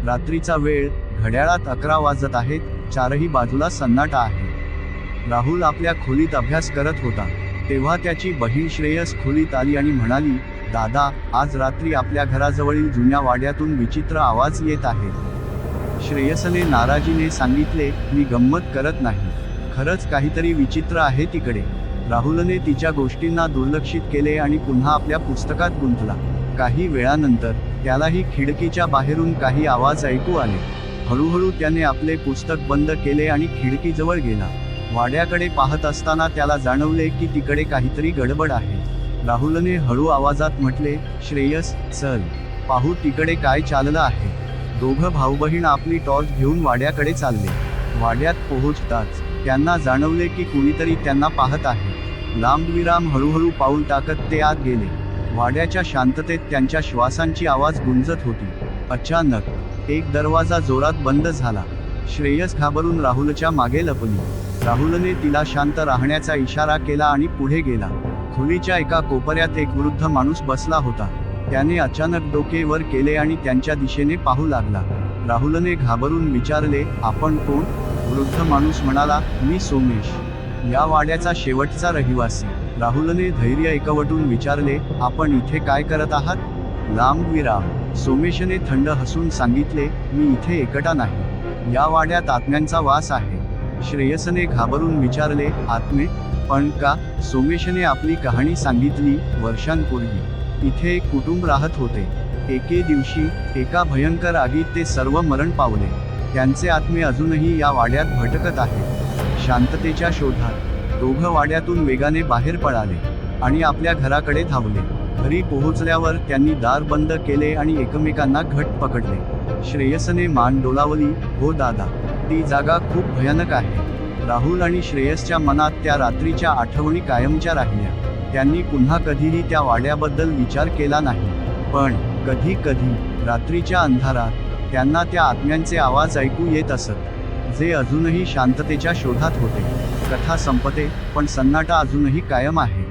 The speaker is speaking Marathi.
रात्रीचा वेळ, घड्याळात 11 वाजत आहेत, चारही बाजूला सन्नाटा आहे. राहुल आपल्या खोलीत अभ्यास करत होता, तेव्हा त्याची बहीण श्रेयस खोलीत आली आणि म्हणाली, दादा, आज रात्री आपल्या घराजवळील जुन्या वाड्यातून विचित्र आवाज येत आहे. श्रेयसने नाराजीने सांगितले, मी गंमत करत नाही, खरंच काहीतरी विचित्र आहे तिकडे. राहुलने तिच्या गोष्टींना दुर्लक्षित केले आणि पुन्हा आपल्या पुस्तकात गुंतला. काही वेळानंतर त्यालाही खिडकीच्या बाहेरून काही आवाज ऐकू आले. हळूहळू त्याने आपले पुस्तक बंद केले आणि खिडकीजवळ गेला. वाड्याकडे पाहत असताना त्याला जाणवले की तिकडे काहीतरी गडबड आहे. राहुलने हळू आवाजात म्हटले, श्रेयस, चल पाहू तिकडे काय चाललं आहे. दोघं भाऊबहीण आपली टॉर्च घेऊन वाड्याकडे चालले. वाड्यात पोहोचताच त्यांना जाणवले की कुणीतरी त्यांना पाहत आहे. लांबविराम हळूहळू पाऊल टाकत ते आत गेले. वाड्याच्या शांततेत त्यांच्या श्वासांची आवाज गुंजत होती. अचानक एक दरवाजा जोरात बंद झाला. श्रेयस घाबरून राहुलच्या मागे लपली. राहुलने तिला शांत राहण्याचा इशारा केला आणि पुढे गेला. खोलीच्या एका कोपऱ्यात एक वृद्ध माणूस बसला होता. त्याने अचानक डोके वर केले आणि त्यांच्या दिशेने पाहू लागला. राहुलने घाबरून विचारले, आपण कोण? वृद्ध माणूस म्हणाला, मी सोमेश, या वाड्याचा शेवटचा रहिवासी. राहुलने धैर्य एकवटून विचारले, आपण इथे काय करत आहात? लांबविराम. सोमेशने थंड हसून सांगितले, मी इथे एकटा नाही, या वाड्यात आत्म्यांचा वास आहे. श्रेयसने घाबरून विचारले, आत्मे? पण का? सोमेशने आपली कहाणी सांगितली. वर्षांपूर्वी इथे एक कुटुंब राहत होते. एके दिवशी एका भयंकर आगीत ते सर्व मरण पावले. त्यांचे आत्मे अजूनही या वाड्यात भटकत आहेत. शांततेच्या शोधात दोघं वाड्यातून वेगाने बाहेर पळाले आणि आपल्या घराकडे धावले. घरी पोहोचल्यावर त्यांनी दार बंद केले आणि एकमेकांना घट्ट पकडले. श्रेयसने मान डोलावली, हो दादा, ती जागा खूप भयानक आहे. राहुल आणि श्रेयसच्या मनात त्या रात्रीच्या आठवणी कायमच्या राहिल्या. त्यांनी पुन्हा कधीही त्या वाड्याबद्दल विचार केला नाही. पण कधी कधी रात्रीच्या अंधारात त्यांना त्या आत्म्यांचे आवाज ऐकू येत असत, जे अजूनही शांततेच्या शोधात होते. कथा संपते, पण सन्नाटा अजूनही कायम आहे.